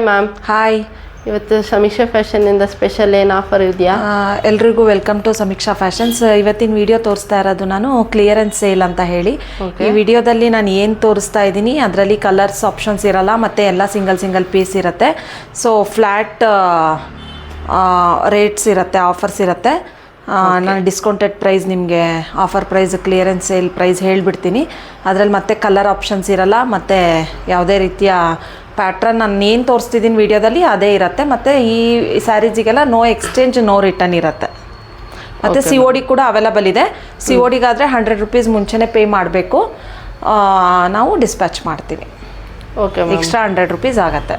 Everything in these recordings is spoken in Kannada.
ಮ್ಯಾಮ್. ಹಾಯ್. ಇವತ್ತು ಸಮೀಕ್ಷಾ ಫ್ಯಾಷನ್ನಿಂದ ಸ್ಪೆಷಲ್ ಏನು ಆಫರ್ ಇದೆಯಾ? ಎಲ್ರಿಗೂ ವೆಲ್ಕಮ್ ಟು ಸಮೀಕ್ಷಾ ಫ್ಯಾಷನ್ಸ್. ಇವತ್ತಿನ ವಿಡಿಯೋ ತೋರಿಸ್ತಾ ಇರೋದು ನಾನು ಕ್ಲಿಯರೆನ್ಸ್ ಸೇಲ್ ಅಂತ ಹೇಳಿ. ಈ ವಿಡಿಯೋದಲ್ಲಿ ನಾನು ಏನು ತೋರಿಸ್ತಾ ಇದ್ದೀನಿ ಅದರಲ್ಲಿ ಕಲರ್ಸ್ ಆಪ್ಷನ್ಸ್ ಇರಲ್ಲ, ಮತ್ತು ಎಲ್ಲ ಸಿಂಗಲ್ ಪೀಸ್ ಇರುತ್ತೆ. ಸೊ ಫ್ಲ್ಯಾಟ್ ರೇಟ್ಸ್ ಇರುತ್ತೆ, ಆಫರ್ಸ್ ಇರುತ್ತೆ. ನಾನು ಡಿಸ್ಕೌಂಟೆಡ್ ಪ್ರೈಸ್ ನಿಮಗೆ offer price clearance sale price ಹೇಳಿಬಿಡ್ತೀನಿ. ಅದರಲ್ಲಿ ಮತ್ತೆ ಕಲರ್ ಆಪ್ಷನ್ಸ್ ಇರಲ್ಲ, ಮತ್ತು ಯಾವುದೇ ರೀತಿಯ ಪ್ಯಾಟ್ರನ್ ನಾನು ಏನು ತೋರಿಸ್ತಿದ್ದೀನಿ ವಿಡಿಯೋದಲ್ಲಿ ಅದೇ ಇರುತ್ತೆ. ಮತ್ತು ಈ ಸ್ಯಾರೀಸಿಗೆಲ್ಲ ನೋ ಎಕ್ಸ್ಚೇಂಜ್ ನೋ ರಿಟರ್ನ್ ಇರುತ್ತೆ. ಮತ್ತು COD ಕೂಡ ಅವೈಲಬಲ್ ಇದೆ. CODಗಾದರೆ 100 ರೂಪೀಸ್ ಮುಂಚೆನೇ ಪೇ ಮಾಡಬೇಕು, ನಾವು ಡಿಸ್ಪ್ಯಾಚ್ ಮಾಡ್ತೀವಿ. ಓಕೆ, ಎಕ್ಸ್ಟ್ರಾ 100 ರೂಪೀಸ್ ಆಗುತ್ತೆ.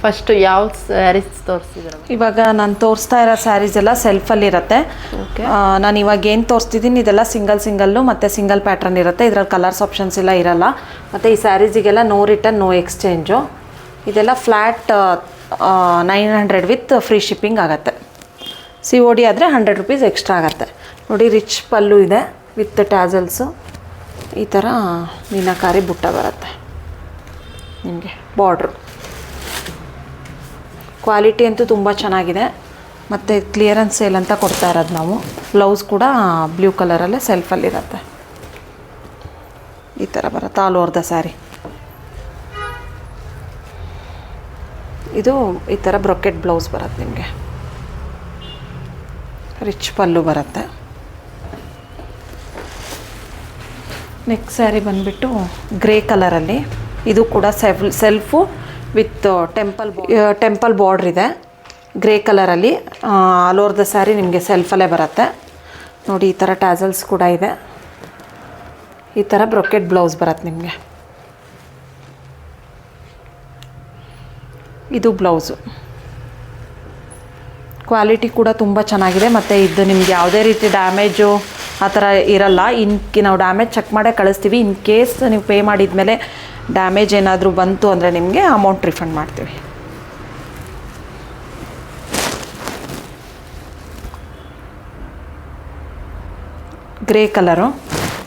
ಫಸ್ಟು ಯಾವ ಸ್ಯಾರೀಸ್ ತೋರಿಸ್ತಿದ್ದೀರ? ಇವಾಗ ನಾನು ತೋರಿಸ್ತಾ ಇರೋ ಸ್ಯಾರೀಸ್ ಎಲ್ಲ ಸೆಲ್ಫಲ್ಲಿರುತ್ತೆ. ನಾನು ಇವಾಗ ಏನು ತೋರಿಸ್ತಿದ್ದೀನಿ ಇದೆಲ್ಲ ಸಿಂಗಲ್ಲು ಮತ್ತು ಸಿಂಗಲ್ ಪ್ಯಾಟ್ರನ್ ಇರುತ್ತೆ. ಇದರಲ್ಲಿ ಕಲರ್ಸ್ ಆಪ್ಷನ್ಸ್ ಎಲ್ಲ ಇರಲ್ಲ. ಮತ್ತು ಈ ಸ್ಯಾರೀಸಿಗೆಲ್ಲ ನೋ ರಿಟರ್ನ್ ನೋ ಎಕ್ಸ್ಚೇಂಜು. ಇದೆಲ್ಲ ಫ್ಲ್ಯಾಟ್ 900 ವಿತ್ ಫ್ರೀ ಶಿಪ್ಪಿಂಗ್ ಆಗುತ್ತೆ. COD ಆದರೆ 100 ರೂಪೀಸ್ ಎಕ್ಸ್ಟ್ರಾ ಆಗುತ್ತೆ. ನೋಡಿ, ರಿಚ್ ಪಲ್ಲು ಇದೆ ವಿತ್ ಟ್ಯಾಸಲ್ಸು. ಈ ಥರ ಮೀನಾಕಾರಿ ಬುಟ್ಟ ಬರುತ್ತೆ ನಿಮಗೆ. ಬಾರ್ಡ್ರು ಕ್ವಾಲಿಟಿ ಅಂತೂ ತುಂಬ ಚೆನ್ನಾಗಿದೆ. ಮತ್ತು ಕ್ಲಿಯರೆನ್ಸ್ ಸೇಲ್ ಅಂತ ಕೊಡ್ತಾ ಇರೋದು ನಾವು. ಬ್ಲೌಸ್ ಕೂಡ ಬ್ಲೂ ಕಲರಲ್ಲೇ ಸೆಲ್ಫಲ್ಲಿರುತ್ತೆ. ಈ ಥರ ಬರುತ್ತೆ ಆಲ್ ಓವರ್ ದ ಸ್ಯಾರಿ. ಇದು ಈ ಥರ ಬ್ರೊಕೆಟ್ ಬ್ಲೌಸ್ ಬರುತ್ತೆ ನಿಮಗೆ. ರಿಚ್ ಪಲ್ಲು ಬರುತ್ತೆ. ನೆಕ್ಸ್ಟ್ ಸ್ಯಾರಿ ಬಂದುಬಿಟ್ಟು ಗ್ರೇ ಕಲರಲ್ಲಿ. ಇದು ಕೂಡ ಸೆಲ್ಫು ವಿತ್ ಟೆಂಪಲ್ ಬಾರ್ಡ್ರ್ ಇದೆ. ಗ್ರೇ ಕಲರಲ್ಲಿ ಆಲ್ ಓವರ್ ದ ಸ್ಯಾರಿ ನಿಮಗೆ ಸೆಲ್ಫಲ್ಲೇ ಬರುತ್ತೆ. ನೋಡಿ, ಈ ಥರ ಟ್ಯಾಸಲ್ಸ್ ಕೂಡ ಇದೆ. ಈ ಥರ ಬ್ರೊಕೆಟ್ ಬ್ಲೌಸ್ ಬರುತ್ತೆ ನಿಮಗೆ. ಇದು ಬ್ಲೌಸು. ಕ್ವಾಲಿಟಿ ಕೂಡ ತುಂಬ ಚೆನ್ನಾಗಿದೆ. ಮತ್ತು ಇದು ನಿಮಗೆ ಯಾವುದೇ ರೀತಿ ಡ್ಯಾಮೇಜು ಆ ಥರ ಇರಲ್ಲ. ನಾವು ಡ್ಯಾಮೇಜ್ ಚೆಕ್ ಮಾಡೇ ಕಳಿಸ್ತೀವಿ. ಇನ್ ಕೇಸ್ ನೀವು ಪೇ ಮಾಡಿದ ಮೇಲೆ ಡ್ಯಾಮೇಜ್ ಏನಾದರೂ ಬಂತು ಅಂದರೆ ನಿಮಗೆ ಅಮೌಂಟ್ ರಿಫಂಡ್ ಮಾಡ್ತೀವಿ. Grey colour.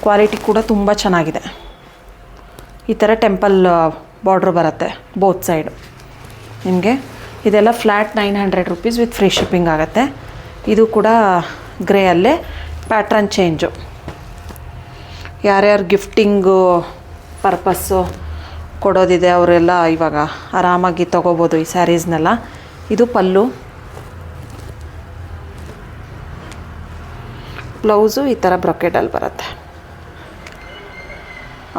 ಕ್ವಾಲಿಟಿ ಕೂಡ ತುಂಬ ಚೆನ್ನಾಗಿದೆ. ಈ ಥರ ಟೆಂಪಲ್ ಬಾರ್ಡ್ರ್ ಬರುತ್ತೆ ಬೋತ್ ಸೈಡು ನಿಮಗೆ. ಇದೆಲ್ಲ flat 900 rupees with free shipping ಆಗುತ್ತೆ. ಇದು ಕೂಡ ಗ್ರೇಯಲ್ಲೇ ಪ್ಯಾಟ್ರನ್ ಚೇಂಜು. ಯಾರ್ಯಾರು ಗಿಫ್ಟಿಂಗು ಪರ್ಪಸ್ಸು ಕೊಡೋದಿದೆ ಅವರೆಲ್ಲ ಇವಾಗ ಆರಾಮಾಗಿ ತೊಗೋಬೋದು ಈ ಸ್ಯಾರೀಸ್ನೆಲ್ಲ. ಇದು ಪಲ್ಲು. ಬ್ಲೌಸು ಈ ಥರ ಬ್ರೊಕೆಟಲ್ಲಿ ಬರುತ್ತೆ.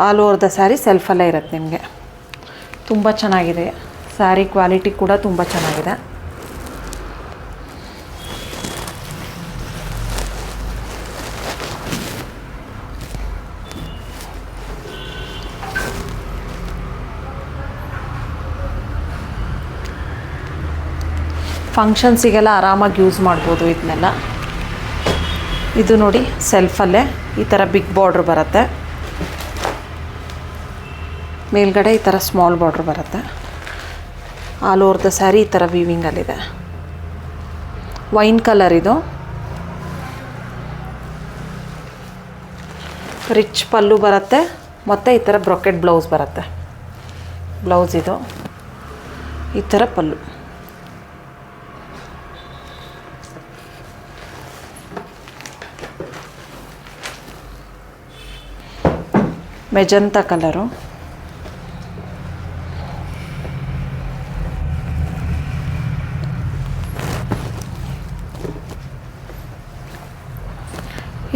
ಆಲ್ ಓವರ್ ದ ಸ್ಯಾರಿ ಸೆಲ್ಫಲ್ಲೇ ಇರುತ್ತೆ ನಿಮಗೆ. ತುಂಬ ಚೆನ್ನಾಗಿದೆ ಸ್ಯಾರಿ. ಕ್ವಾಲಿಟಿ ಕೂಡ ತುಂಬ ಚೆನ್ನಾಗಿದೆ. ಫಂಕ್ಷನ್ಸಿಗೆಲ್ಲ ಆರಾಮಾಗಿ ಯೂಸ್ ಮಾಡ್ಬೋದು ಇದನ್ನೆಲ್ಲ. ಇದು ನೋಡಿ, ಸೆಲ್ಫಲ್ಲೇ ಈ ಥರ ಬಿಗ್ ಬಾರ್ಡ್ರ್ ಬರುತ್ತೆ. ಮೇಲ್ಗಡೆ ಈ ಥರ ಸ್ಮಾಲ್ ಬಾರ್ಡ್ರ್ ಬರುತ್ತೆ. ಆಲ್ ಓವರ್ ದ ಸ್ಯಾರಿ ಈ ಥರ ವೀವಿಂಗಲ್ಲಿದೆ. ವೈನ್ ಕಲರ್ ಇದು. ರಿಚ್ ಪಲ್ಲು ಬರುತ್ತೆ, ಮತ್ತು ಈ ಥರ ಬ್ರೊಕೆಟ್ ಬ್ಲೌಸ್ ಬರುತ್ತೆ. ಬ್ಲೌಸ್ ಇದು ಈ ಥರ ಪಲ್ಲು. Magenta colour.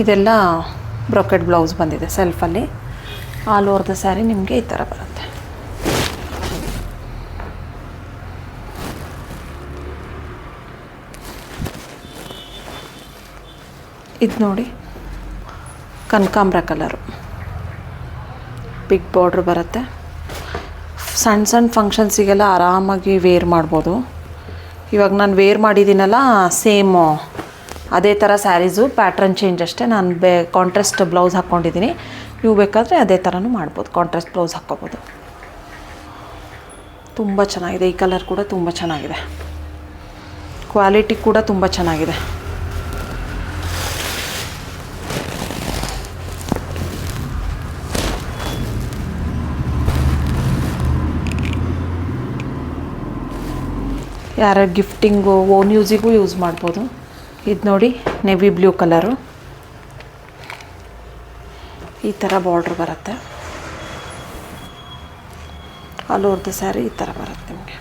ಇದೆಲ್ಲ ಬ್ರೊಕೆಟ್ ಬ್ಲೌಸ್ ಬಂದಿದೆ ಸೆಲ್ಫಲ್ಲಿ. ಆಲ್ ಓವರ್ ದ ಸ್ಯಾರಿ ನಿಮಗೆ ಈ ಥರ ಬರುತ್ತೆ. ಇದು ನೋಡಿ, ಕನಕಾಂಬ್ರ ಕಲರು. ಬಿಗ್ ಬಾರ್ಡ್ರ್ ಬರುತ್ತೆ. ಸಣ್ಣ ಫಂಕ್ಷನ್ಸಿಗೆಲ್ಲ ಆರಾಮಾಗಿ ವೇರ್ ಮಾಡ್ಬೋದು. ಇವಾಗ ನಾನು ವೇರ್ ಮಾಡಿದ್ದೀನಲ್ಲ, ಸೇಮು ಅದೇ ಥರ ಸ್ಯಾರೀಸು, ಪ್ಯಾಟ್ರನ್ ಚೇಂಜ್ ಅಷ್ಟೇ. ನಾನು ಕಾಂಟ್ರಾಸ್ಟ್ ಬ್ಲೌಸ್ ಹಾಕ್ಕೊಂಡಿದ್ದೀನಿ. ನೀವು ಬೇಕಾದರೆ ಅದೇ ಥರನೂ ಮಾಡ್ಬೋದು, ಕಾಂಟ್ರಾಸ್ಟ್ ಬ್ಲೌಸ್ ಹಾಕ್ಕೋಬೋದು. ತುಂಬ ಚೆನ್ನಾಗಿದೆ. ಈ ಕಲರ್ ಕೂಡ ತುಂಬ ಚೆನ್ನಾಗಿದೆ. ಕ್ವಾಲಿಟಿ ಕೂಡ ತುಂಬ ಚೆನ್ನಾಗಿದೆ. ಯಾರ ಗಿಫ್ಟಿಂಗು ಓನ್ ಯೂಸಿಗೂ ಯೂಸ್ ಮಾಡ್ಬೋದು. ಇದು ನೋಡಿ ನೆವಿ ಬ್ಲೂ ಕಲರು, ಈ ಥರ ಬಾರ್ಡ್ರ್ ಬರುತ್ತೆ. ಆಲ್ ಓವರ್ ದ ಸ್ಯಾರಿ ಈ ಥರ ಬರುತ್ತೆ ನಿಮಗೆ.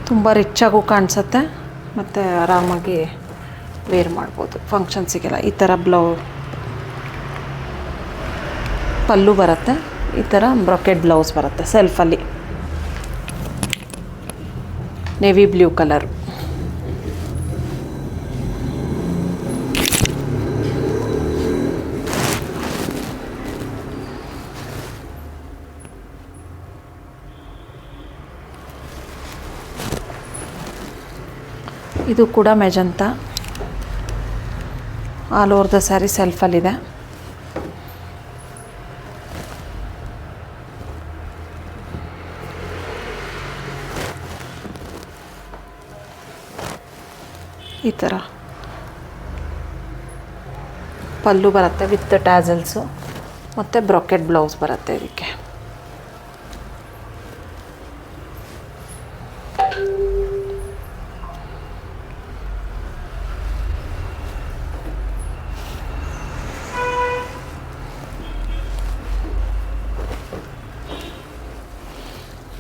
ತುಂಬ ರಿಚ್ಚಾಗೂ ಕಾಣಿಸುತ್ತೆ ಮತ್ತು ಆರಾಮಾಗಿ ವೇರ್ ಮಾಡ್ಬೋದು ಫಂಕ್ಷನ್ಸಿಗೆಲ್ಲ. ಈ ಥರ ಪಲ್ಲು ಬರುತ್ತೆ, ಈ ಥರ ಬ್ರೊಕೆಟ್ ಬ್ಲೌಸ್ ಬರುತ್ತೆ ಸೆಲ್ಫಲ್ಲಿ. Navy blue colour. ಇದು ಕೂಡ magenta, all over the sari ಸೆಲ್ಫಲ್ಲಿದೆ. ಈ ಥರ ಪಲ್ಲು ಬರುತ್ತೆ ವಿತ್ ಟ್ಯಾಸಲ್ಸು ಮತ್ತು ಬ್ರೊಕೆಟ್ ಬ್ಲೌಸ್ ಬರುತ್ತೆ ಇದಕ್ಕೆ.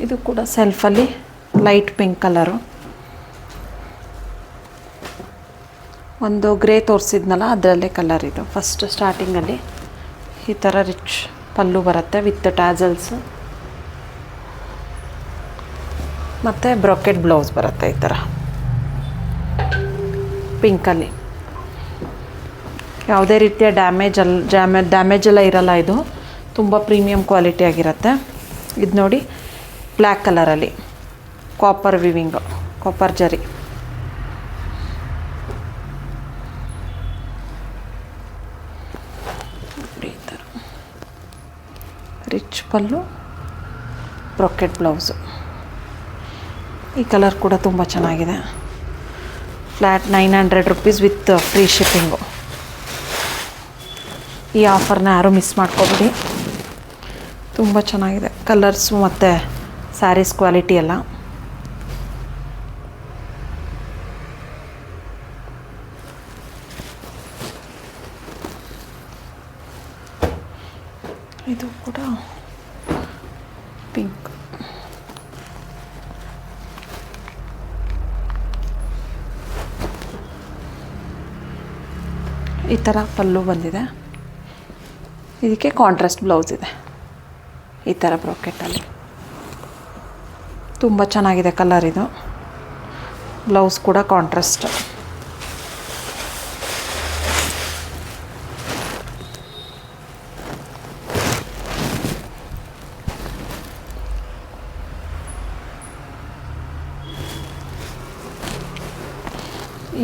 ಇದು ಕೂಡ ಸೆಲ್ಫಲ್ಲಿ ಲೈಟ್ ಪಿಂಕ್ ಕಲರು. ಒಂದು ಗ್ರೇ ತೋರಿಸಿದ್ನಲ್ಲ ಅದರಲ್ಲೇ ಕಲರ್ ಇದು. ಫಸ್ಟ್ ಸ್ಟಾರ್ಟಿಂಗಲ್ಲಿ ಈ ಥರ ರಿಚ್ ಪಲ್ಲು ಬರುತ್ತೆ ವಿತ್ ಟ್ಯಾಸಲ್ಸು ಮತ್ತು ಬ್ರೊಕೆಟ್ ಬ್ಲೌಸ್ ಬರುತ್ತೆ ಈ ಥರ ಪಿಂಕಲ್ಲಿ. ಯಾವುದೇ ರೀತಿಯ ಡ್ಯಾಮೇಜ್ ಎಲ್ಲ ಇರಲ್ಲ. ಇದು ತುಂಬ ಪ್ರೀಮಿಯಂ ಕ್ವಾಲಿಟಿ ಆಗಿರುತ್ತೆ. ಇದು ನೋಡಿ ಬ್ಲ್ಯಾಕ್ ಕಲರಲ್ಲಿ ಕಾಪರ್ ವಿವಿಂಗು, ಕಾಪರ್ ಜರಿ. ಈ ಥರ ರಿಚ್ ಪಲ್ಲು, ಬ್ರೊಕೆಟ್ ಬ್ಲೌಸು. ಈ ಕಲರ್ ಕೂಡ ತುಂಬ ಚೆನ್ನಾಗಿದೆ. Flat 900 rupees with free shipping. ಈ ಆಫರ್ನ ಯಾರೂ ಮಿಸ್ ಮಾಡ್ಕೊಬೇಡಿ, ತುಂಬ ಚೆನ್ನಾಗಿದೆ ಕಲರ್ಸು ಮತ್ತು ಸ್ಯಾರೀಸ್ ಕ್ವಾಲಿಟಿ ಎಲ್ಲ. ಇದು ಕೂಡ ಪಿಂಕ್. ಈ ಥರ ಪಲ್ಲು ಬಂದಿದೆ. ಇದಕ್ಕೆ ಕಾಂಟ್ರಾಸ್ಟ್ ಬ್ಲೌಸ್ ಇದೆ ಈ ಥರ ಬ್ರೊಕೆಟಲ್ಲಿ. ತುಂಬ ಚೆನ್ನಾಗಿದೆ ಕಲರ್ ಇದು. ಬ್ಲೌಸ್ ಕೂಡ ಕಾಂಟ್ರಾಸ್ಟ್.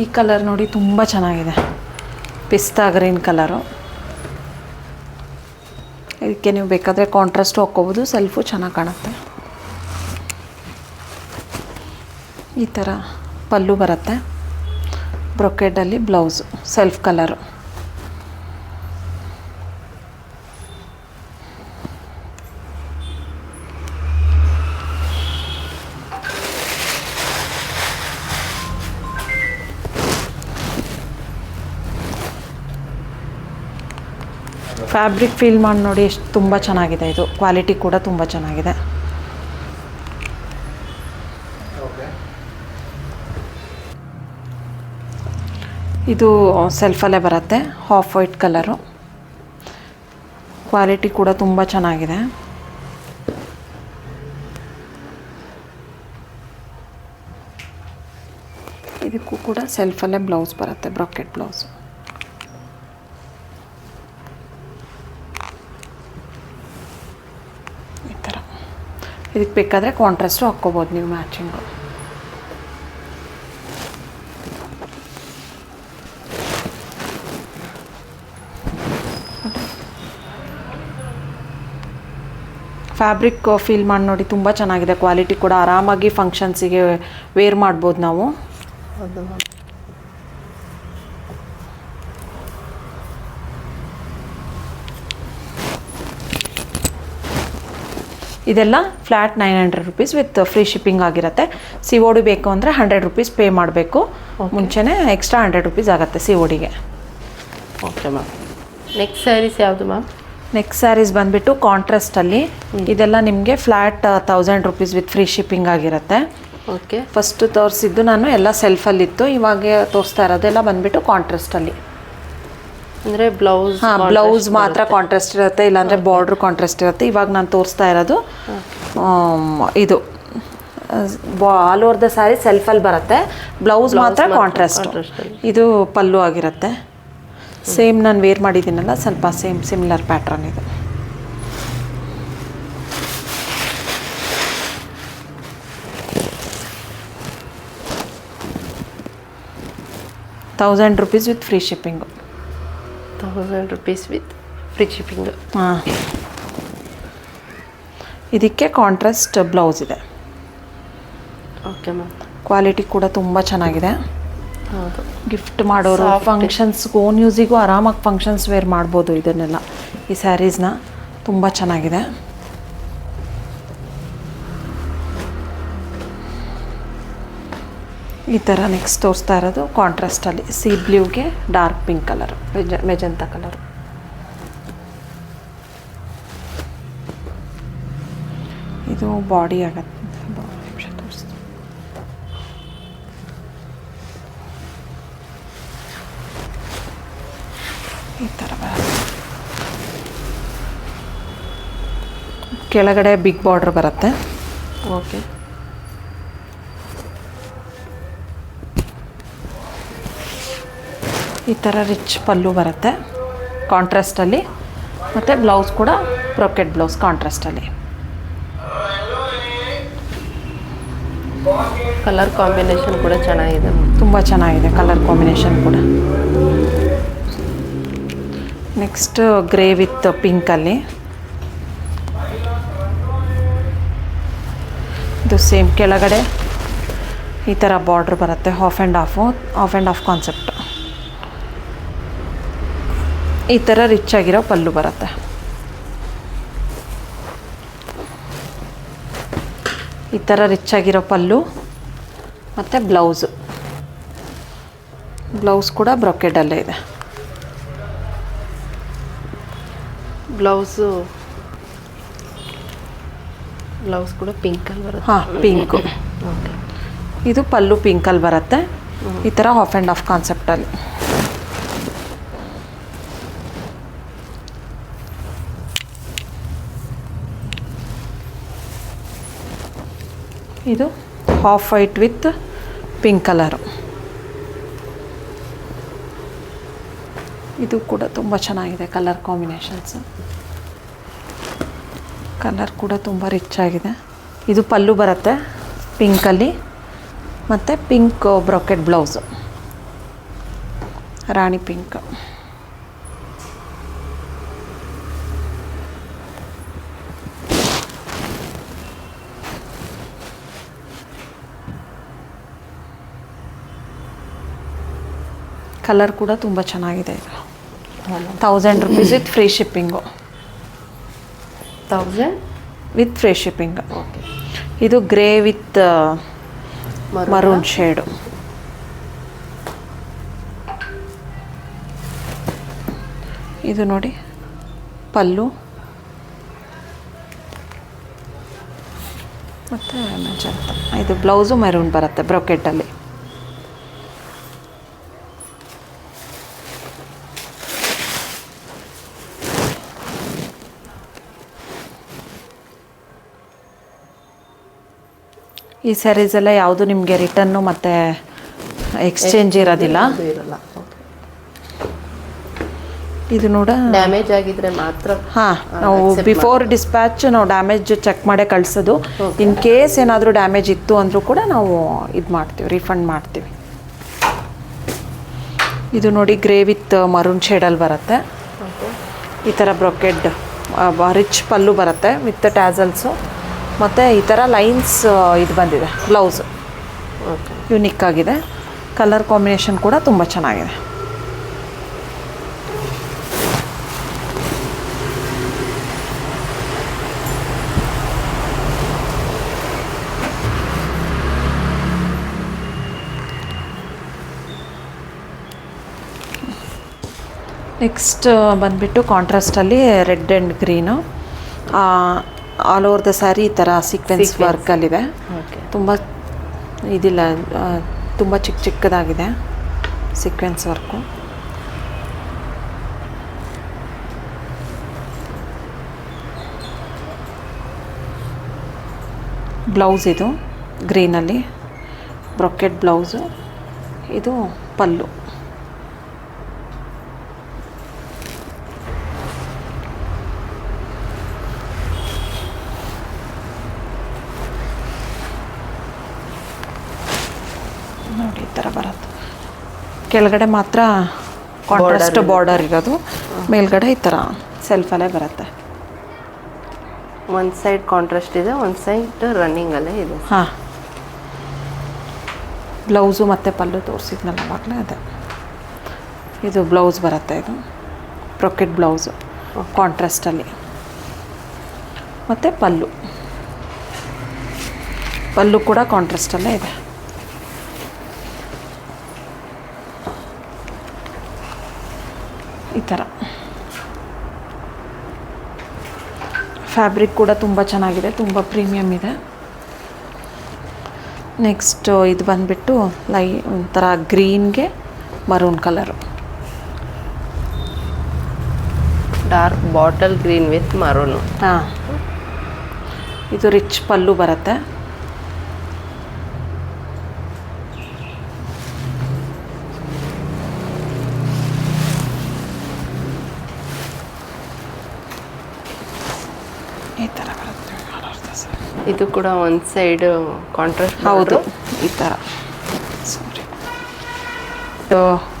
ಈ ಕಲರ್ ನೋಡಿ ತುಂಬ ಚೆನ್ನಾಗಿದೆ, ಪಿಸ್ತಾ ಗ್ರೀನ್ ಕಲರು. ಇದಕ್ಕೆ ನೀವು ಬೇಕಾದರೆ ಕಾಂಟ್ರಾಸ್ಟು ಹಾಕ್ಕೋಬೋದು, ಸೆಲ್ಫು ಚೆನ್ನಾಗಿ ಕಾಣುತ್ತೆ. ಈ ಥರ ಪಲ್ಲು ಬರುತ್ತೆ, ಬ್ರೊಕೆಟಲ್ಲಿ blouse self colour. Fabric feel ಮಾಡಿ ನೋಡಿ ಎಷ್ಟು ತುಂಬ ಚೆನ್ನಾಗಿದೆ. ಇದು ಕ್ವಾಲಿಟಿ ಕೂಡ ತುಂಬ ಚೆನ್ನಾಗಿದೆ. ಇದು ಸೆಲ್ಫಲ್ಲೇ ಬರುತ್ತೆ, ಹಾಫ್ ವೈಟ್ ಕಲರು. ಕ್ವಾಲಿಟಿ ಕೂಡ ತುಂಬ ಚೆನ್ನಾಗಿದೆ. ಇದಕ್ಕೂ ಕೂಡ ಸೆಲ್ಫಲ್ಲೇ ಬ್ಲೌಸ್ ಬರುತ್ತೆ, ಬ್ರೊಕೆಟ್ ಬ್ಲೌಸು. ಈ ಥರ ಇದಕ್ಕೆ ಬೇಕಾದರೆ ಕಾಂಟ್ರಾಸ್ಟು ಹಾಕ್ಕೋಬೋದು ನೀವು ಮ್ಯಾಚಿಂಗು. ಫ್ಯಾಬ್ರಿಕ್ ಫೀಲ್ ಮಾಡಿ ನೋಡಿ ತುಂಬ ಚೆನ್ನಾಗಿದೆ. ಕ್ವಾಲಿಟಿ ಕೂಡ ಆರಾಮಾಗಿ ಫಂಕ್ಷನ್ಸಿಗೆ ವೇರ್ ಮಾಡ್ಬೋದು ನಾವು. ಇದೆಲ್ಲ flat 900 rupees with free shipping ಆಗಿರುತ್ತೆ. ಸಿ ಒ ಡಿ ಬೇಕು ಅಂದರೆ 100 ರುಪೀಸ್ ಪೇ ಮಾಡಬೇಕು. ಮುಂಚೆನೇ ಎಕ್ಸ್ಟ್ರಾ 100 ರುಪೀಸ್ ಆಗುತ್ತೆ ಸಿ ಒ ಡಿಗೆ. Okay ma'am. ನೆಕ್ಸ್ಟ್ ಸ್ಯಾರೀಸ್ ಯಾವುದು ಮ್ಯಾಮ್? ನೆಕ್ಸ್ಟ್ ಸ್ಯಾರೀಸ್ ಬಂದುಬಿಟ್ಟು ಕಾಂಟ್ರಾಸ್ಟಲ್ಲಿ. ಇದೆಲ್ಲ ನಿಮಗೆ flat 1000 rupees with free shipping ಆಗಿರುತ್ತೆ. ಓಕೆ. ಫಸ್ಟು ತೋರಿಸಿದ್ದು ನಾನು ಎಲ್ಲ ಸೆಲ್ಫಲ್ಲಿತ್ತು, ಇವಾಗ ತೋರಿಸ್ತಾ ಇರೋದೆಲ್ಲ ಬಂದುಬಿಟ್ಟು ಕಾಂಟ್ರಾಸ್ಟಲ್ಲಿ. ಅಂದರೆ ಬ್ಲೌಸ್? ಹಾಂ, ಬ್ಲೌಸ್ ಮಾತ್ರ ಕಾಂಟ್ರಾಸ್ಟ್ ಇರುತ್ತೆ, ಇಲ್ಲಾಂದರೆ ಬಾರ್ಡ್ರ್ ಕಾಂಟ್ರಾಸ್ಟ್ ಇರುತ್ತೆ. ಇವಾಗ ನಾನು ತೋರಿಸ್ತಾ ಇರೋದು ಇದು ಆಲ್ ಓವರ್ ದ ಸ್ಯಾರಿ ಸೆಲ್ಫಲ್ಲಿ ಬರುತ್ತೆ, ಬ್ಲೌಸ್ ಮಾತ್ರ ಕಾಂಟ್ರಾಸ್ಟ್. ಇದು ಪಲ್ಲು ಆಗಿರುತ್ತೆ. ಸೇಮ್ ನಾನು ವೇರ್ ಮಾಡಿದ್ದೀನಲ್ಲ, ಸ್ವಲ್ಪ ಸೇಮ್ ಸಿಮಿಲರ್ ಪ್ಯಾಟ್ರನ್ ಇದು. $1000 rupees with free shipping. 1000 rupees with free shipping. ಹಾಂ, ಇದಕ್ಕೆ ಕಾಂಟ್ರಾಸ್ಟ್ ಬ್ಲೌಸ್ ಇದೆ. Okay ma'am. ಕ್ವಾಲಿಟಿ ಕೂಡ ತುಂಬ ಚೆನ್ನಾಗಿದೆ. ಹೌದು. ಗಿಫ್ಟ್ ಮಾಡೋರು, ಫಂಕ್ಷನ್ಸ್ಗೂ, ಓನ್ ಯೂಸಿಗೂ ಆರಾಮಾಗಿ ಫಂಕ್ಷನ್ಸ್ ವೇರ್ ಮಾಡ್ಬೋದು ಇದನ್ನೆಲ್ಲ. ಈ ಸ್ಯಾರೀಸ್ನ ತುಂಬ ಚೆನ್ನಾಗಿದೆ. ಈ ಥರ ನೆಕ್ಸ್ಟ್ ತೋರಿಸ್ತಾ ಇರೋದು ಕಾಂಟ್ರಾಸ್ಟಲ್ಲಿ ಸಿ ಬ್ಲೂಗೆ dark pink colour, magenta colour. ಇದು ಬಾಡಿ ಆಗತ್ತೆ. ನಿಮಿಷ ತೋರಿಸ್ತೀನಿ. ಈ ಥರ ಬರುತ್ತೆ. ಕೆಳಗಡೆ ಬಿಗ್ ಬಾರ್ಡ್ರ್ ಬರುತ್ತೆ. ಓಕೆ. ಈ ಥರ ರಿಚ್ ಪಲ್ಲು ಬರುತ್ತೆ ಕಾಂಟ್ರಾಸ್ಟಲ್ಲಿ, ಮತ್ತು ಬ್ಲೌಸ್ ಕೂಡ ಬ್ರೊಕೆಟ್ ಬ್ಲೌಸ್ ಕಾಂಟ್ರಾಸ್ಟಲ್ಲಿ. ಕಲರ್ ಕಾಂಬಿನೇಷನ್ ಕೂಡ ಚೆನ್ನಾಗಿದೆ, ತುಂಬ ಚೆನ್ನಾಗಿದೆ ಕಲರ್ ಕಾಂಬಿನೇಷನ್ ಕೂಡ. ನೆಕ್ಸ್ಟ್ ಗ್ರೇ ವಿತ್ ಪಿಂಕಲ್ಲಿ. ಇದು ಸೇಮ್ ಕೆಳಗಡೆ ಈ ಥರ ಬಾರ್ಡ್ರ್ ಬರುತ್ತೆ, ಹಾಫ್ ಆ್ಯಂಡ್ ಹಾಫ್ ಕಾನ್ಸೆಪ್ಟ್. ಈ ಥರ ರಿಚ್ ಆಗಿರೋ ಪಲ್ಲು ಬರುತ್ತೆ. ಈ ಥರ ರಿಚ್ ಆಗಿರೋ ಪಲ್ಲು ಮತ್ತು ಬ್ಲೌಸ್ ಕೂಡ ಬ್ರೊಕೆಡಲ್ಲೇ ಇದೆ. ಬ್ಲೌಸ್ ಕೂಡ ಪಿಂಕಲ್ಲಿ ಬರುತ್ತೆ. ಹಾಂ, ಪಿಂಕು. ಓಕೆ. ಇದು ಪಲ್ಲು ಪಿಂಕಲ್ಲಿ ಬರುತ್ತೆ. ಈ ಥರ ಹಾಫ್ ಆ್ಯಂಡ್ ಹಾಫ್ ಕಾನ್ಸೆಪ್ಟಲ್ಲಿ. ಇದು half white with pink colour. ಇದು ಕೂಡ ತುಂಬ ಚೆನ್ನಾಗಿದೆ ಕಲರ್ ಕಾಂಬಿನೇಷನ್ಸ್. ಕಲರ್ ಕೂಡ ತುಂಬ ರಿಚ್ ಆಗಿದೆ. ಇದು ಪಲ್ಲು ಬರುತ್ತೆ ಪಿಂಕಲ್ಲಿ, ಮತ್ತು ಪಿಂಕ್ ಬ್ರೊಕೆಟ್ ಬ್ಲೌಸು, ರಾಣಿ ಪಿಂಕ್. ಕಲರ್ ಕೂಡ ತುಂಬ ಚೆನ್ನಾಗಿದೆ. ಇದು 1000 rupees with free shipping. 1000 with free shipping. Okay. ಇದು ಗ್ರೇ ವಿತ್ ಮರೂನ್ ಶೇಡು. ಇದು ನೋಡಿ ಪಲ್ಲು ಮತ್ತು ಮೆಜಂತ. ಇದು ಬ್ಲೌಸು ಮೆರೂನ್ ಬರುತ್ತೆ ಬ್ರೊಕೆಟಲ್ಲಿ. ಈ ಸ್ಯಾರೀಸ್ ಎಲ್ಲ ಯಾವುದು ನಿಮಗೆ ರಿಟರ್ನು ಮತ್ತು ಎಕ್ಸ್ಚೇಂಜ್ ಇರೋದಿಲ್ಲ. ಇದು ನೋಡ ಡ್ಯಾಮೇಜ್ ಆಗಿದ್ರೆ ಮಾತ್ರ. ಹಾಂ, ನಾವು ಬಿಫೋರ್ ಡಿಸ್ಪ್ಯಾಚ್ ನಾವು ಡ್ಯಾಮೇಜ್ ಚೆಕ್ ಮಾಡೇ ಕಳಿಸೋದು. ಇನ್ ಕೇಸ್ ಏನಾದರೂ ಡ್ಯಾಮೇಜ್ ಇತ್ತು ಅಂದರೂ ಕೂಡ ನಾವು ಇದು ಮಾಡ್ತೀವಿ, ರಿಫಂಡ್ ಮಾಡ್ತೀವಿ. ಇದು ನೋಡಿ ಗ್ರೇ ವಿತ್ ಮರೂನ್ ಶೇಡಲ್ಲಿ ಬರುತ್ತೆ. ಈ ಥರ ಬ್ರೊಕೆಡ್ ರಿಚ್ ಪಲ್ಲು ಬರುತ್ತೆ ವಿತ್ ಟ್ಯಾಸಲ್ಸು, ಮತ್ತು ಈ ಥರ ಲೈನ್ಸ್ ಇದು ಬಂದಿದೆ ಬ್ಲೌಸು. ಯುನಿಕ್ ಆಗಿದೆ. ಕಲರ್ ಕಾಂಬಿನೇಷನ್ ಕೂಡ ತುಂಬ ಚೆನ್ನಾಗಿದೆ. ನೆಕ್ಸ್ಟ್ ಬಂದುಬಿಟ್ಟು ಕಾಂಟ್ರಾಸ್ಟಲ್ಲಿ red and green all over the sari ಈ ಥರ ಸೀಕ್ವೆನ್ಸ್ ವರ್ಕಲ್ಲಿದೆ. ಓಕೆ. ತುಂಬ ಇದಿಲ್ಲ, ತುಂಬ ಚಿಕ್ಕದಾಗಿದೆ ಸೀಕ್ವೆನ್ಸ್ ವರ್ಕು. ಬ್ಲೌಸ್ ಇದು ಗ್ರೀನಲ್ಲಿ ಬ್ರೊಕೆಟ್ ಬ್ಲೌಸು, ಇದು ಪಲ್ಲು. ನೋಡಿ ಈ ಥರ ಬರುತ್ತೆ. ಕೆಳಗಡೆ ಮಾತ್ರ ಕಾಂಟ್ರಾಸ್ಟ್ ಬಾರ್ಡರ್ ಇರೋದು, ಮೇಲ್ಗಡೆ ಈ ಥರ ಸೆಲ್ಫಲ್ಲೇ ಬರುತ್ತೆ. ಒಂದು ಸೈಡ್ ಕಾಂಟ್ರಾಸ್ಟ್ ಇದೆ, ಒಂದು ಸೈಡ್ ರನ್ನಿಂಗಲ್ಲೇ ಇದೆ. ಹಾಂ, ಬ್ಲೌಸು ಮತ್ತು ಪಲ್ಲು ತೋರಿಸಿದ್ನಲ್ಲ ಅವಾಗಲೇ ಅದೇ. ಇದು ಬ್ಲೌಸ್ ಬರುತ್ತೆ, ಇದು ಬ್ರೊಕೆಟ್ ಬ್ಲೌಸು ಕಾಂಟ್ರಾಸ್ಟಲ್ಲಿ. ಮತ್ತು ಪಲ್ಲು ಕೂಡ ಕಾಂಟ್ರಾಸ್ಟಲ್ಲೇ ಇದೆ. ಈ ಥರ ಫ್ಯಾಬ್ರಿಕ್ ಕೂಡ ತುಂಬ ಚೆನ್ನಾಗಿದೆ, ತುಂಬ ಪ್ರೀಮಿಯಮ್ ಇದೆ. ನೆಕ್ಸ್ಟ್ ಇದು ಬಂದುಬಿಟ್ಟು ಒಂಥರ ಗ್ರೀನ್ಗೆ maroon colour, dark bottle green with maroon. ಹಾಂ, ಇದು ರಿಚ್ ಪಲ್ಲು ಬರುತ್ತೆ. ಈ ಥರ ಬರುತ್ತೆ. ಇದು ಕೂಡ ಒಂದು ಸೈಡ್ ಕಾಂಟ್ರಾಸ್ಟ್. ಹೌದು, ಈ ಥರ. ಸಾರಿ,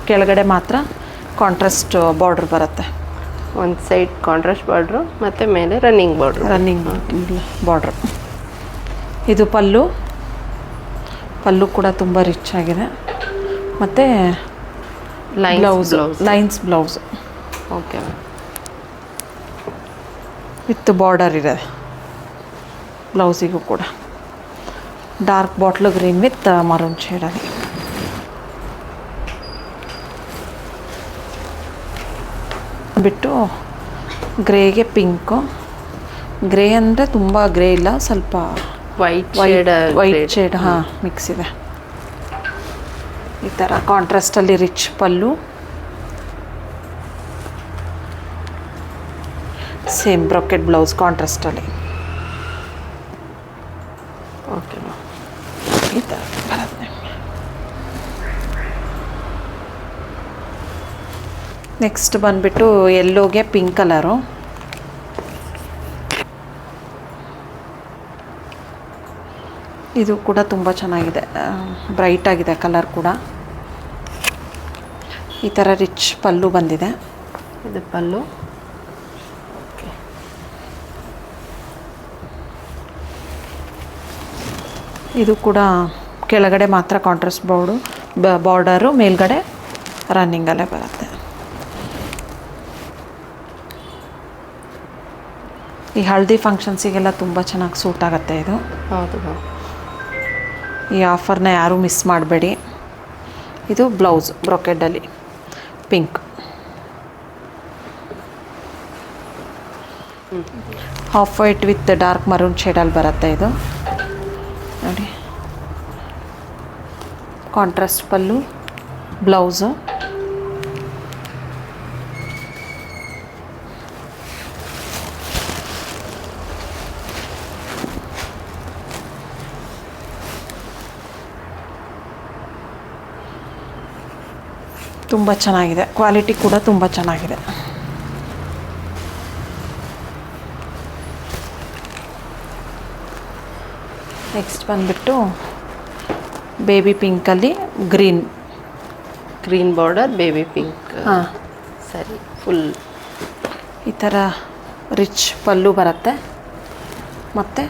ಕೆಳಗಡೆ ಮಾತ್ರ ಕಾಂಟ್ರಾಸ್ಟ್ ಬಾರ್ಡ್ರ್ ಬರುತ್ತೆ. ಒಂದು ಸೈಡ್ ಕಾಂಟ್ರಾಸ್ಟ್ ಬಾರ್ಡ್ರು ಮತ್ತು ಮೇಲೆ ರನ್ನಿಂಗ್ ಬಾರ್ಡ್ರು. ಇದು ಪಲ್ಲು ಕೂಡ ತುಂಬ ರಿಚ್ ಆಗಿದೆ. ಮತ್ತು lines blouse. Okay. With border ಇದೆ ಬ್ಲೌಸಿಗೂ ಕೂಡ. Dark bottle green with maroon ಶೇಡಲ್ಲಿ. ಬಿಟ್ಟು ಗ್ರೇಗೆ ಪಿಂಕು. ಗ್ರೇ ಅಂದರೆ ತುಂಬ ಗ್ರೇ ಇಲ್ಲ, ಸ್ವಲ್ಪ ವೈಟ್ ಶೇಡ್ ಹಾಂ ಮಿಕ್ಸ್ ಇದೆ. ಈ ಥರ ಕಾಂಟ್ರಾಸ್ಟಲ್ಲಿ ರಿಚ್ ಪಲ್ಲು, ಸೇಮ್ ಬ್ರೊಕೆಟ್ ಬ್ಲೌಸ್ ಕಾಂಟ್ರಾಸ್ಟಲ್ಲಿ. ಓಕೆ. ಈ ಥರ ಬರುತ್ತೆ. ನೆಕ್ಸ್ಟ್ ಬಂದುಬಿಟ್ಟು ಯೆಲ್ಲೋಗೆ ಪಿಂಕ್ ಕಲರು. ಇದು ಕೂಡ ತುಂಬ ಚೆನ್ನಾಗಿದೆ, ಬ್ರೈಟ್ ಆಗಿದೆ ಕಲರ್ ಕೂಡ. ಈ ಥರ ರಿಚ್ ಪಲ್ಲು ಬಂದಿದೆ. ಇದು ಪಲ್ಲು. ಇದು ಕೂಡ ಕೆಳಗಡೆ ಮಾತ್ರ ಕಾಂಟ್ರಾಸ್ಟ್ ಬಾರ್ಡರು, ಮೇಲ್ಗಡೆ ರನ್ನಿಂಗಲ್ಲೇ ಬರುತ್ತೆ. ಈ ಹಳದಿ ಫಂಕ್ಷನ್ಸಿಗೆಲ್ಲ ತುಂಬ ಚೆನ್ನಾಗಿ ಸೂಟ್ ಆಗುತ್ತೆ ಇದು. ಹೌದು. ಈ ಆಫರ್ನ ಯಾರೂ ಮಿಸ್ ಮಾಡಬೇಡಿ. ಇದು ಬ್ಲೌಸ್ ಬ್ರೊಕೆಡಲ್ಲಿ pink. Half white with dark maroon ಶೇಡಲ್ಲಿ ಬರುತ್ತೆ ಇದು. ನೋಡಿ, ಕಾಂಟ್ರಾಸ್ಟ್ ಪಲ್ಲು, ಬ್ಲೌಸು. ತುಂಬ ಚೆನ್ನಾಗಿದೆ, ಕ್ವಾಲಿಟಿ ಕೂಡ ತುಂಬ ಚೆನ್ನಾಗಿದೆ. ನೆಕ್ಸ್ಟ್ ಬಂದುಬಿಟ್ಟು ಬೇಬಿ ಪಿಂಕಲ್ಲಿ ಗ್ರೀನ್ ಬಾರ್ಡರ್ ಬೇಬಿ ಪಿಂಕ್. ಹಾಂ, ಸರಿ. ಫುಲ್ ಈ ಥರ ರಿಚ್ ಪಲ್ಲು ಬರುತ್ತೆ, ಮತ್ತು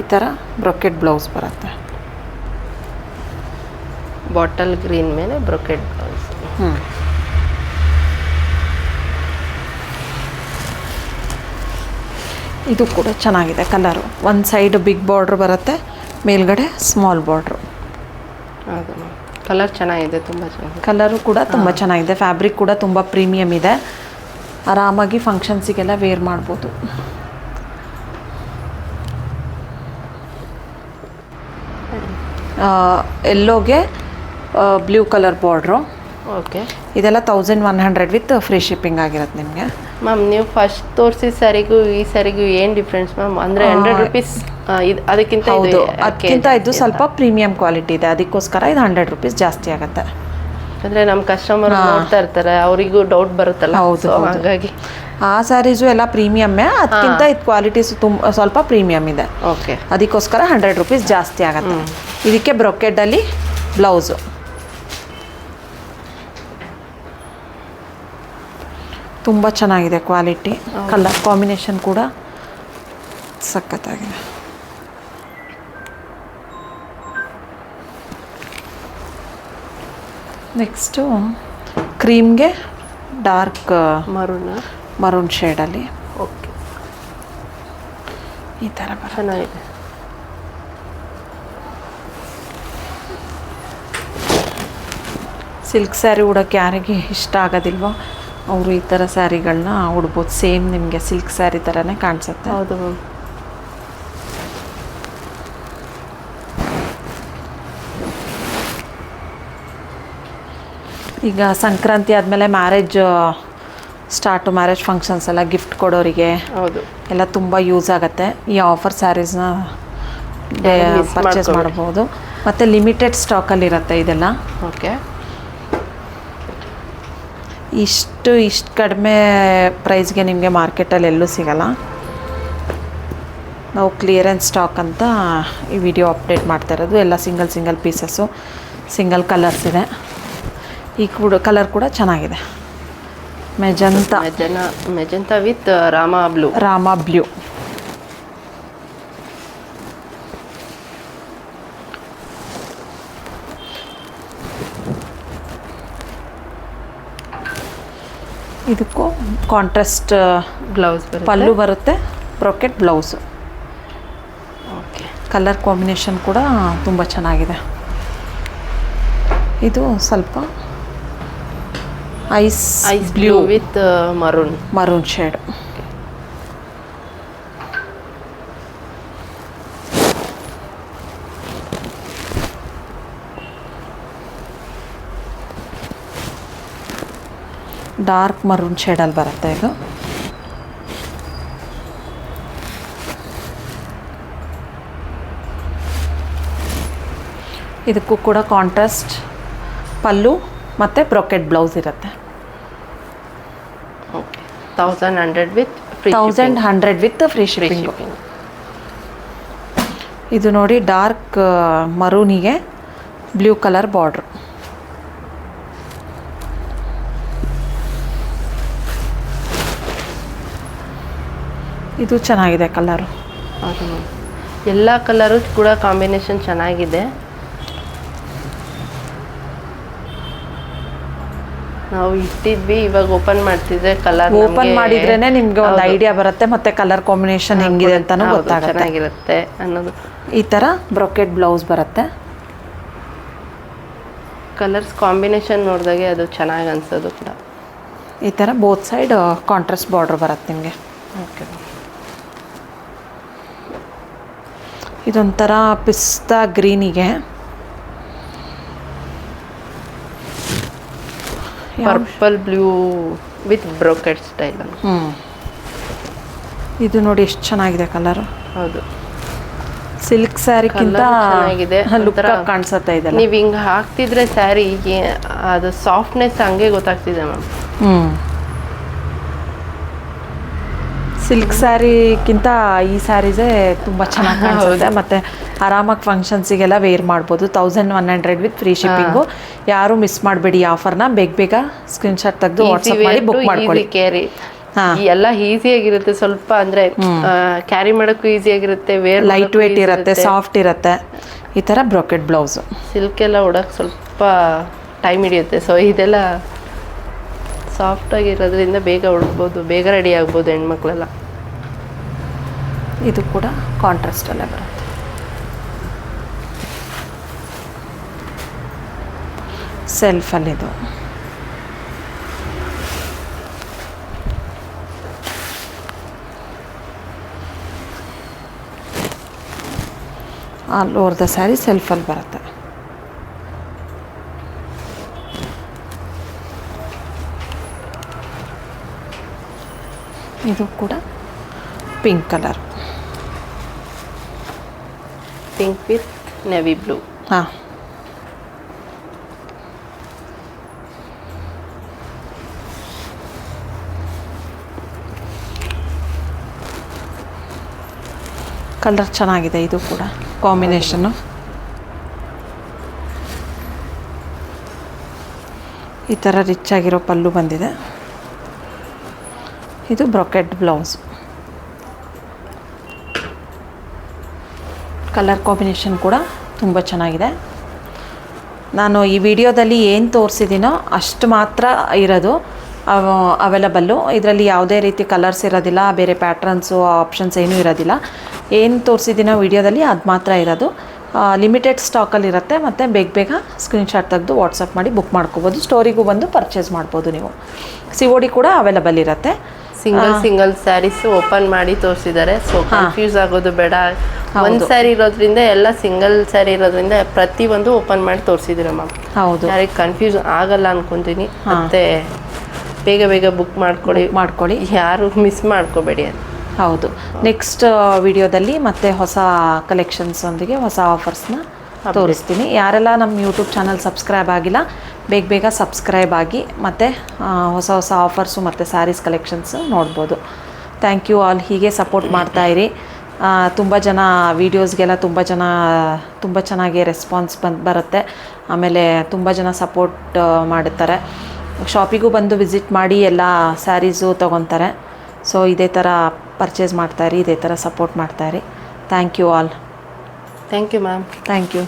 ಈ ಥರ ಬ್ರೊಕೆಟ್ ಬ್ಲೌಸ್ ಬರುತ್ತೆ. ಬಾಟಲ್ ಗ್ರೀನ್ ಮೇಲೆ ಬ್ರೊಕೆಟ್ ಬ್ಲೌಸ್. ಇದು ಕೂಡ ಚೆನ್ನಾಗಿದೆ ಕಲರು. ಒಂದು ಸೈಡ್ ಬಿಗ್ ಬಾರ್ಡ್ರ್ ಬರುತ್ತೆ, ಮೇಲ್ಗಡೆ ಸ್ಮಾಲ್ ಬಾರ್ಡ್ರು. ಹೌದು, ಕಲರ್ ಚೆನ್ನಾಗಿದೆ, ತುಂಬ ಚೆನ್ನಾಗಿದೆ. ಕಲರು ಕೂಡ ತುಂಬ ಚೆನ್ನಾಗಿದೆ. ಫ್ಯಾಬ್ರಿಕ್ ಕೂಡ ತುಂಬ ಪ್ರೀಮಿಯಮ್ ಇದೆ. ಆರಾಮಾಗಿ ಫಂಕ್ಷನ್ಸಿಗೆಲ್ಲ ವೇರ್ ಮಾಡ್ಬೋದು. ಎಲ್ಲೋಗೆ ಬ್ಲೂ ಕಲರ್ ಬಾರ್ಡ್ರು. ಓಕೆ, ಇದೆಲ್ಲ 1100 ವಿತ್ ಫ್ರೀ ಶಿಪ್ಪಿಂಗ್ ಆಗಿರುತ್ತೆ ನಿಮಗೆ. ಮ್ಯಾಮ್ ನೀವು ಫಸ್ಟ್ ತೋರಿಸಿದ ಸ್ಯಾರಿಗೂ ಈ ಸ್ಯಾರಿಗೂ ಏನು ಡಿಫ್ರೆನ್ಸ್ ಮ್ಯಾಮ್? ಅಂದರೆ 100 ರುಪೀಸ್ ಅದಕ್ಕಿಂತ ಹೌದು, ಅದಕ್ಕಿಂತ ಇದು ಸ್ವಲ್ಪ ಪ್ರೀಮಿಯಂ ಕ್ವಾಲಿಟಿ ಇದೆ, ಅದಕ್ಕೋಸ್ಕರ ಇದು 100 ರುಪೀಸ್ ಜಾಸ್ತಿ ಆಗುತ್ತೆ. ಅಂದರೆ ನಮ್ಮ ಕಸ್ಟಮರ್ ನೋಡ್ತಾ ಇರ್ತಾರೆ, ಅವರಿಗೂ ಡೌಟ್ ಬರುತ್ತಲ್ಲ. ಹೌದು, ಹಾಗಾಗಿ ಆ ಸ್ಯಾರೀಸು ಎಲ್ಲ ಪ್ರೀಮಿಯಮ್ಮೇ, ಅದಕ್ಕಿಂತ ಇದು ಕ್ವಾಲಿಟೀಸು ಸ್ವಲ್ಪ ಪ್ರೀಮಿಯಮ್ ಇದೆ. ಓಕೆ, ಅದಕ್ಕೋಸ್ಕರ 100 ರುಪೀಸ್ ಜಾಸ್ತಿ ಆಗುತ್ತೆ. ಇದಕ್ಕೆ ಬ್ರೊಕೆಡಲ್ಲಿ ಬ್ಲೌಸು. ತುಂಬ ಚೆನ್ನಾಗಿದೆ ಕ್ವಾಲಿಟಿ, ಕಲರ್ ಕಾಂಬಿನೇಷನ್ ಕೂಡ ಸಖತ್ತಾಗಿದೆ. ನೆಕ್ಸ್ಟು ಕ್ರೀಮ್ಗೆ ಡಾರ್ಕ್ ಮರೂನ್ ಶೇಡಲ್ಲಿ ಓಕೆ, ಈ ಥರ ಬರುತ್ತೆ. ಚೆನ್ನಾಗಿದೆ. ಸಿಲ್ಕ್ ಸ್ಯಾರಿ ಉಡೋಕ್ಕೆ ಯಾರಿಗೆ ಇಷ್ಟ ಆಗೋದಿಲ್ವೋ ಅವರು ಈ ಥರ ಸ್ಯಾರಿಗಳನ್ನ ಉಡ್ಬೋದು. ಸೇಮ್ ನಿಮಗೆ ಸಿಲ್ಕ್ ಸ್ಯಾರಿ ಥರನೇ ಕಾಣಿಸುತ್ತೆ. ಹೌದು ಮ್ಯಾಮ್. ಈಗ ಸಂಕ್ರಾಂತಿ ಆದಮೇಲೆ ಮ್ಯಾರೇಜ್ ಮ್ಯಾರೇಜ್ ಫಂಕ್ಷನ್ಸ್ ಎಲ್ಲ ಗಿಫ್ಟ್ ಕೊಡೋರಿಗೆ ಹೌದು ಎಲ್ಲ ತುಂಬ ಯೂಸ್ ಆಗುತ್ತೆ. ಈ ಆಫರ್ ಸ್ಯಾರೀಸ್ನ ಪರ್ಚೇಸ್ ಮಾಡ್ಬೋದು. ಮತ್ತು ಲಿಮಿಟೆಡ್ ಸ್ಟಾಕಲ್ಲಿರುತ್ತೆ ಇದೆಲ್ಲ. ಓಕೆ, ಇಷ್ಟು ಕಡಿಮೆ ಪ್ರೈಸ್ಗೆ ನಿಮಗೆ ಮಾರ್ಕೆಟಲ್ಲಿ ಎಲ್ಲೂ ಸಿಗಲ್ಲ. ನಾವು ಕ್ಲಿಯರೆನ್ಸ್ ಸ್ಟಾಕ್ ಅಂತ ಈ ವಿಡಿಯೋ ಅಪ್ಡೇಟ್ ಮಾಡ್ತಾ ಇರೋದು. ಎಲ್ಲ ಸಿಂಗಲ್ ಪೀಸಸ್ಸು, ಸಿಂಗಲ್ ಕಲರ್ಸ್ ಇದೆ. ಈ ಕಲರ್ ಕೂಡ ಚೆನ್ನಾಗಿದೆ, ಮೆಜೆಂಟಾ ವಿತ್ ರಾಮಾ ಬ್ಲೂ. ಇದಕ್ಕೂ ಕಾಂಟ್ರಾಸ್ಟ್ ಬ್ಲೌಸ್ ಪಲ್ಲು ಬರುತ್ತೆ, brocade blouse. Okay, colour combination ಕೂಡ ತುಂಬ ಚೆನ್ನಾಗಿದೆ. ಇದು ಸ್ವಲ್ಪ ice blue with maroon shade. Dark maroon ಶೇಡಲ್ಲಿ ಬರುತ್ತೆ ಇದು. ಇದಕ್ಕೂ ಕೂಡ ಕಾಂಟ್ರಾಸ್ಟ್ ಪಲ್ಲು ಮತ್ತು ಬ್ರೊಕೆಟ್ ಬ್ಲೌಸ್ ಇರುತ್ತೆ. Okay, 1100 with free shipping. ಇದು ನೋಡಿ ಡಾರ್ಕ್ ಮರೂನಿಗೆ ಬ್ಲೂ ಕಲರ್ ಬಾರ್ಡ್ರ್. ಇದು ಚೆನ್ನಾಗಿದೆ ಕಲರು. ಎಲ್ಲ ಕಲರು ಕೂಡ ಕಾಂಬಿನೇಷನ್ ಚೆನ್ನಾಗಿದೆ. ನಾವು ಇಟ್ಟಿದ್ವಿ, ಇವಾಗ ಓಪನ್ ಮಾಡ್ತಿದ್ರೆ ಕಲರ್ ಓಪನ್ ಮಾಡಿದ್ರೇನೆ ನಿಮ್ಗೆ ಒಂದು ಐಡಿಯಾ ಬರುತ್ತೆ, ಮತ್ತೆ ಕಲರ್ ಕಾಂಬಿನೇಷನ್ ಹೆಂಗಿದೆ ಅಂತಾನು ಗೊತ್ತಾಗುತ್ತೆ, ಚೆನ್ನಾಗಿರುತ್ತೆ ಅನ್ನೋದು. ಈ ಥರ ಬ್ರೊಕೆಟ್ ಬ್ಲೌಸ್ ಬರುತ್ತೆ. ಕಲರ್ಸ್ ಕಾಂಬಿನೇಷನ್ ನೋಡಿದಾಗೆ ಅದು ಚೆನ್ನಾಗಿ ಅನ್ಸೋದು ಕೂಡ. ಈ ಥರ ಬೋತ್ ಸೈಡ್ ಕಾಂಟ್ರಾಸ್ಟ್ ಬಾರ್ಡರ್ ಬರುತ್ತೆ ನಿಮಗೆ. ಓಕೆ, ಇದೊಂಥರ ಪಿಸ್ತಾ ಗ್ರೀನಿಗೆ purple blue with brocade style. ಇದು ನೋಡಿ ಎಷ್ಟು ಚೆನ್ನಾಗಿದೆ ಕಲರು. ಹೌದು, ಸಿಲ್ಕ್ ಸ್ಯಾರಿಗಿಂತ ಚೆನ್ನಾಗಿದೆ, ಲುಕ್ ಕಾಣಿಸುತ್ತೆ ಇದೆಲ್ಲ. ನೀವು ಹಿಂಗೆ ಹಾಕ್ತಿದ್ರೆ ಸ್ಯಾರಿ ಅದು ಸಾಫ್ಟ್ನೆಸ್ ಹಂಗೆ ಗೊತ್ತಾಗ್ತಿದೆ ಮ್ಯಾಮ್. ಸಿಲ್ಕ್ ಸ್ಯಾರಿಗಿಂತ ಈ ಸ್ಯಾರೀಸೇ ತುಂಬ ಚೆನ್ನಾಗಿ ಕಾಣಿಸುತ್ತೆ. ಮತ್ತು ಆರಾಮಾಗಿ ಫಂಕ್ಷನ್ಸಿಗೆಲ್ಲ ವೇರ್ ಮಾಡ್ಬೋದು. 1100 ವಿತ್ ಫ್ರೀ ಶಿಪ್ಪಿಂಗು. ಯಾರು ಮಿಸ್ ಮಾಡಬೇಡಿ ಈ ಆಫರ್ನ. ಬೇಗ ಸ್ಕ್ರೀನ್ಶಾಟ್ ತೆಗೆದು ವಾಟ್ಸಪ್ ಮಾಡಿ ಬುಕ್ ಮಾಡ್ಕೊಳ್ಳಿ. ಕ್ಯಾರಿ ಎಲ್ಲ ಈಸಿಯಾಗಿರುತ್ತೆ, ಸ್ವಲ್ಪ ಅಂದರೆ ಕ್ಯಾರಿ ಮಾಡೋಕ್ಕೂ ಈಸಿಯಾಗಿರುತ್ತೆ, ವೇರ್ ಲೈಟ್ ವೇಟ್ ಇರುತ್ತೆ, ಸಾಫ್ಟ್ ಇರುತ್ತೆ. ಈ ಥರ ಬ್ರೊಕೆಟ್ ಬ್ಲೌಸು. ಸಿಲ್ಕ್ ಎಲ್ಲ ಉಡೋಕ್ಕೆ ಸ್ವಲ್ಪ ಟೈಮ್ ಹಿಡಿಯುತ್ತೆ. ಸೊ ಇದೆಲ್ಲ ಸಾಫ್ಟಾಗಿರೋದ್ರಿಂದ ಬೇಗ ಉಡ್ಬೋದು, ಬೇಗ ರೆಡಿ ಆಗ್ಬೋದು ಹೆಣ್ಮಕ್ಳೆಲ್ಲ. ಇದು ಕೂಡ ಕಾಂಟ್ರಾಸ್ಟಲ್ಲೇ ಬರುತ್ತೆ. ಸೆಲ್ಫಲ್ಲಿದು ಆಲ್ ಓವರ್ ದ ಸ್ಯಾರಿ ಸೆಲ್ಫಲ್ಲಿ ಬರುತ್ತೆ. ಇದು ಕೂಡ pink colour, pink with navy blue. ಹಾಂ, ಕಲರ್ ಚೆನ್ನಾಗಿದೆ. ಇದು ಕೂಡ ಕಾಂಬಿನೇಷನ್ನು. ಈ ಥರ ರಿಚ್ ಆಗಿರೋ ಪಲ್ಲು ಬಂದಿದೆ. ಇದು ಬ್ರೊಕೆಟ್ ಬ್ಲೌಸ್. ಕಲರ್ ಕಾಂಬಿನೇಷನ್ ಕೂಡ ತುಂಬ ಚೆನ್ನಾಗಿದೆ. ನಾನು ಈ ವಿಡಿಯೋದಲ್ಲಿ ಏನು ತೋರಿಸಿದ್ದೀನೋ ಅಷ್ಟು ಮಾತ್ರ ಇರೋದು ಅವೈಲಬಲ್ಲು. ಇದರಲ್ಲಿ ಯಾವುದೇ ರೀತಿ ಕಲರ್ಸ್ ಇರೋದಿಲ್ಲ, ಬೇರೆ ಪ್ಯಾಟ್ರನ್ಸು ಆಪ್ಷನ್ಸ್ ಏನೂ ಇರೋದಿಲ್ಲ. ಏನು ತೋರಿಸಿದ್ದೀನೋ ವಿಡಿಯೋದಲ್ಲಿ ಅದು ಮಾತ್ರ ಇರೋದು. ಲಿಮಿಟೆಡ್ ಸ್ಟಾಕಲ್ಲಿರುತ್ತೆ. ಮತ್ತು ಬೇಗ ಸ್ಕ್ರೀನ್ಶಾಟ್ ತೆಗೆದು ವಾಟ್ಸಪ್ ಮಾಡಿ ಬುಕ್ ಮಾಡ್ಕೋಬೋದು. ಸ್ಟೋರಿಗೂ ಬಂದು ಪರ್ಚೇಸ್ ಮಾಡ್ಬೋದು ನೀವು. COD ಕೂಡ ಅವೈಲಬಲ್ ಇರುತ್ತೆ. ಸಿಂಗಲ್ ಸ್ಯಾರೀಸ್ ಓಪನ್ ಮಾಡಿ ತೋರಿಸಿದ್ದಾರೆ. ಸೊ ಕನ್ಫ್ಯೂಸ್ ಆಗೋದು ಬೇಡ. ಒಂದು ಸ್ಯಾರಿ ಇರೋದ್ರಿಂದ ಎಲ್ಲ ಸಿಂಗಲ್ ಸ್ಯಾರಿ ಇರೋದ್ರಿಂದ ಪ್ರತಿಯೊಂದು ಓಪನ್ ಮಾಡಿ ತೋರಿಸಿದ್ದೀರ ಮ್ಯಾಮ್. ಹೌದು, ಯಾರಿಗೆ ಕನ್ಫ್ಯೂಸ್ ಆಗಲ್ಲ ಅನ್ಕೊಂತೀನಿ. ಮತ್ತೆ ಬೇಗ ಬುಕ್ ಮಾಡ್ಕೊಳ್ಳಿ, ಯಾರು ಮಿಸ್ ಮಾಡ್ಕೋಬೇಡಿ ಅಂತ. ಹೌದು, ನೆಕ್ಸ್ಟ್ ವಿಡಿಯೋದಲ್ಲಿ ಮತ್ತೆ ಹೊಸ ಕಲೆಕ್ಷನ್ಸೊಂದಿಗೆ ಹೊಸ ಆಫರ್ಸ್ನ ತೋರಿಸ್ತೀನಿ. ಯಾರೆಲ್ಲ ನಮ್ಮ ಯೂಟ್ಯೂಬ್ ಚಾನಲ್ ಸಬ್ಸ್ಕ್ರೈಬ್ ಆಗಿಲ್ಲ, ಬೇಗ ಸಬ್ಸ್ಕ್ರೈಬ್ ಆಗಿ ಮತ್ತು ಹೊಸ ಆಫರ್ಸು ಮತ್ತು ಸ್ಯಾರೀಸ್ ಕಲೆಕ್ಷನ್ಸು ನೋಡ್ಬೋದು. Thank you all. ಹೀಗೆ ಸಪೋರ್ಟ್ ಮಾಡ್ತಾಯಿರಿ. ತುಂಬ ಜನ ವೀಡಿಯೋಸ್ಗೆಲ್ಲ ತುಂಬ ಚೆನ್ನಾಗಿ ರೆಸ್ಪಾನ್ಸ್ ಬರುತ್ತೆ. ಆಮೇಲೆ ತುಂಬ ಜನ ಸಪೋರ್ಟ್ ಮಾಡುತ್ತಾರೆ. ಶಾಪಿಗೂ ಬಂದು ವಿಸಿಟ್ ಮಾಡಿ ಎಲ್ಲ ಸ್ಯಾರೀಸು ತೊಗೊತಾರೆ. ಸೊ ಇದೇ ಥರ ಪರ್ಚೇಸ್ ಮಾಡ್ತಾಯಿರಿ, ಇದೇ ಥರ ಸಪೋರ್ಟ್ ಮಾಡ್ತಾಯಿರಿ. Thank you all. Thank you ma'am. Thank you.